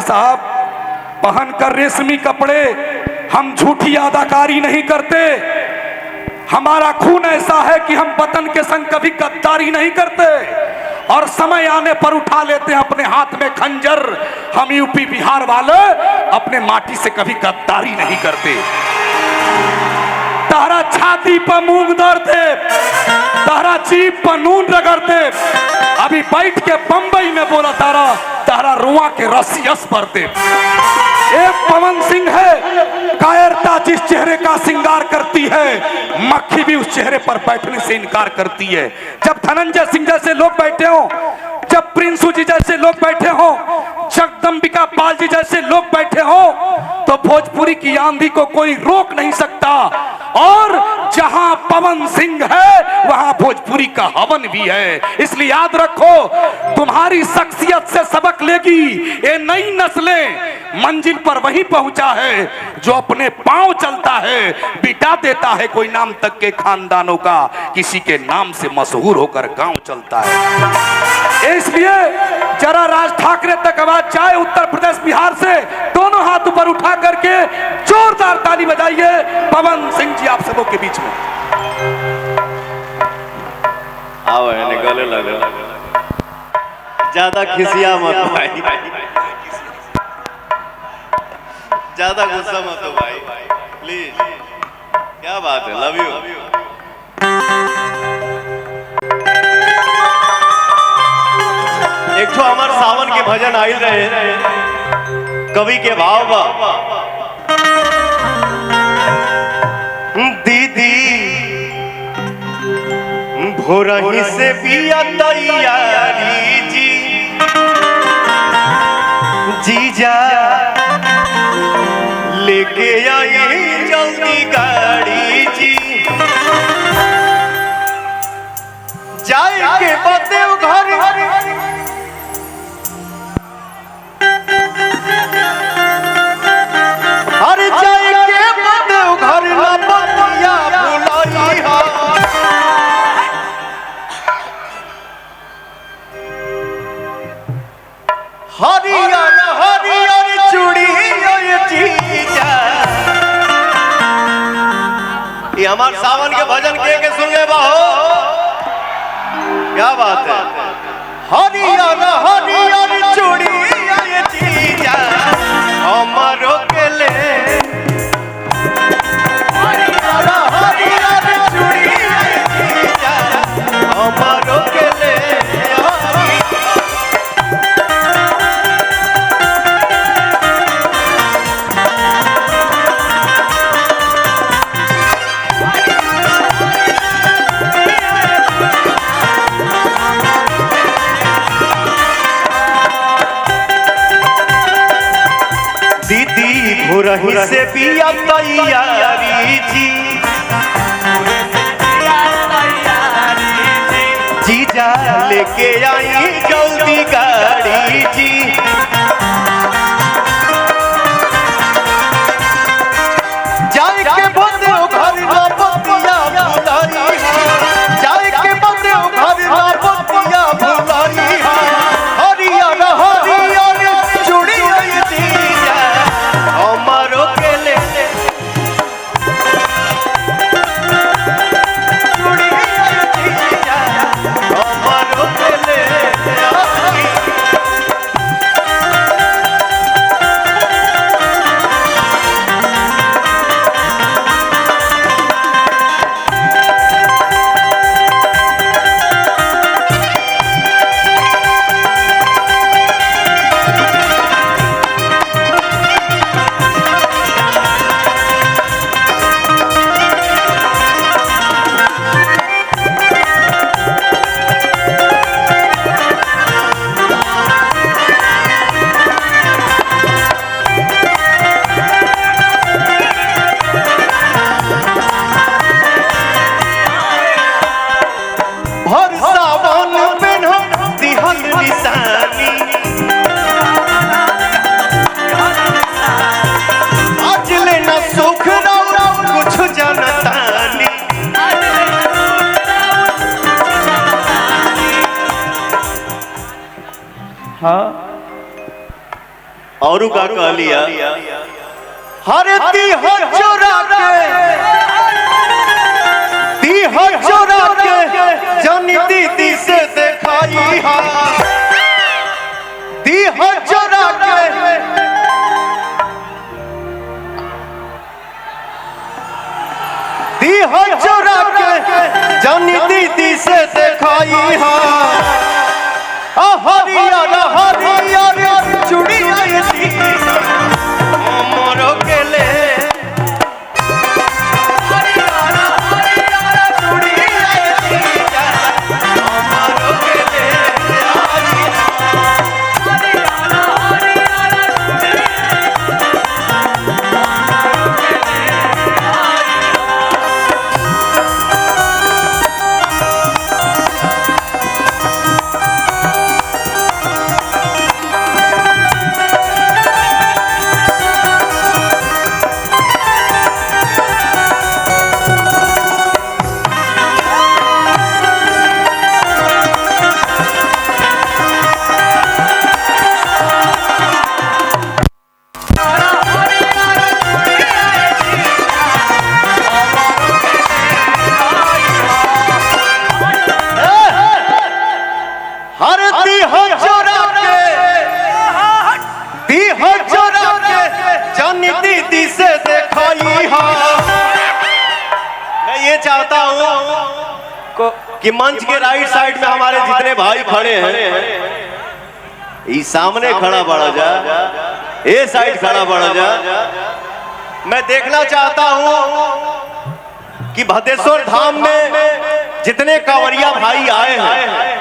साहब, पहनकर रेशमी कपड़े हम झूठी अदाकारी नहीं करते। हमारा खून ऐसा है कि हम वतन के संग कभी गद्दारी नहीं करते और समय आने पर उठा लेते हैं अपने हाथ में खंजर। हम यूपी बिहार वाले अपने माटी से कभी गद्दारी नहीं करते। तारा छाती पर मूंग दरते, तारा जीप पर नून रगड़ते, अभी बैठ के बंबई में बोला तारा रुआ के रसियस भरते। एक पवन सिंह है, कायरता जिस चेहरे का श्रृंगार करती है, मक्खी भी उस चेहरे पर बैठने से इनकार करती है। जब धनंजय सिंह जैसे लोग बैठे हो, जब प्रिंसू जी जैसे लोग बैठे हो, जगदम्बिका पाल जी जैसे लोग बैठे हो, तो भोजपुरी की आंधी को कोई रोक नहीं सकता। और जहां पवन सिंह है वहां भोजपुरी का हवन भी है। इसलिए याद रखो, तुम्हारी शख्सियत से सबक लेगी ये नई नस्लें। मंजिल पर वही पहुंचा है जो अपने पांव चलता है, बिटा देता है कोई नाम तक के खानदानों का, किसी के नाम से मशहूर होकर गांव चलता है। इसलिए जरा राज ठाकरे तक आवाज जाए, उत्तर प्रदेश बिहार से, दोनों हाथ ऊपर उठा करके जोरदार ताली बजाइए पवन सिंह जी आप सबों के बीच में। आओ गले लगे, ज्यादा खिसिया मत भाई, ज्यादा गुस्सा मत हो भाई प्लीज। क्या बात है, लव यू। एक तो हमारे सावन के भजन आइल रहे, कवि के भाव बा, दीदी भोरही से पिया तैयारी जी, जीजा लेके आई जल्दी गाड़ी जी, जाए के बदे घर हर जाए के बदे घर ना बतिया भुलाई हा। हरियर हरियर चूड़ी जीजा, ये हमारे सावन के भजन के सुन ले बाहो, क्या बात है। हरियर हरियर चूड़ी जीजा हमारो के ले, हरियर हरियर चूड़ी जीजा हमारो के ले। भोरही से पिया तैयारी जी, जीजा लेके आई जल्दी गाड़ी जी, जाए के बदे घर ना बतिया भुलाई हा, जाए के बदे घर ना बतिया भुलाई हा। हरियर हरियर चूड़ी जीजा हमारो के ले, चूड़ी जीजा हमारो के ले। और का कह लिया हरे ती हो चोरा के जानी दीदी से देखाई हा दी हो चोरा के दी हो चोरा के जानी दीदी से देखाई हा हरियर हरियर चूड़िया मोरो के ले चाहता हूं कि मंच के राइट साइड में हमारे जितने भाई खड़े हैं ये सामने खड़ा बढ़ा जा ये साइड खड़ा बढ़ा जा मैं देखना चाहता हूं कि भदेश्वर धाम में जितने कांवरिया भाई आए हैं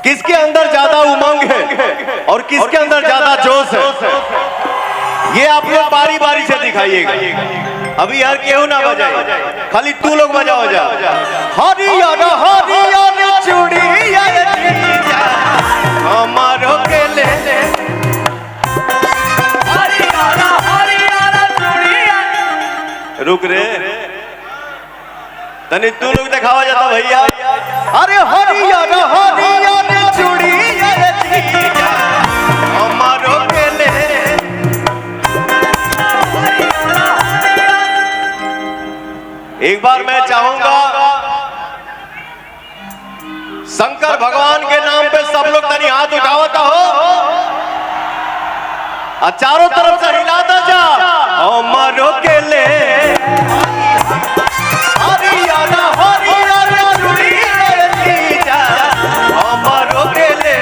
किसके अंदर ज्यादा उमंग है और किसके अंदर ज्यादा जोश है ये आप लोग बारी बारी से दिखाइएगा अभी यार केहू ना बजाए खाली तू लोग बजाओ जा हरियर हरियर चूड़िया हमारो के ले हरियर हरियर चूड़िया रुक रे तनी तू लोग दिखावा जाता भैया अरे हरियर हरियर चूड़िया हमारो के ले एक बार मैं चाहूंगा शंकर भगवान के नाम पे सब लोग तनी हाथ उठावता हो और चारों तरफ से हिलाता जा हमारो के ले हरियर हरियर चूड़िया हमारो के ले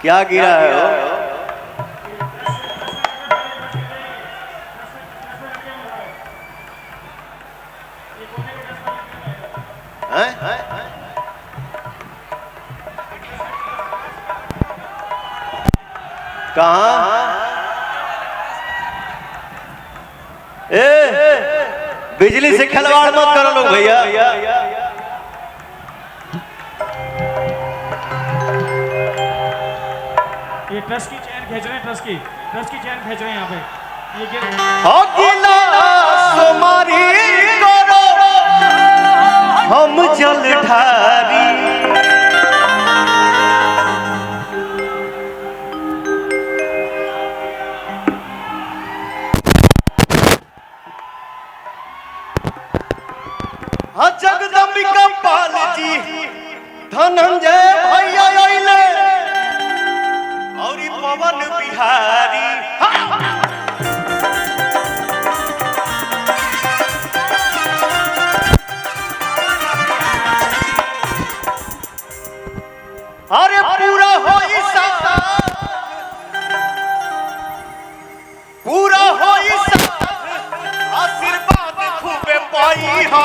क्या गिरा है वो? कहाँ? बिजली से खिलवाड़ मत करो लोग भैया। ये ट्रस्ट की चैन खींच रहे हैं, ट्रस्ट की चैन खींच रहे हैं यहाँ पे। ये करो हम जल ढारी, जी धनंजय भैया अइले और ई पवन बिहारी अरे पूरा होई पूरा होई आशीर्वाद खूबे पाई हो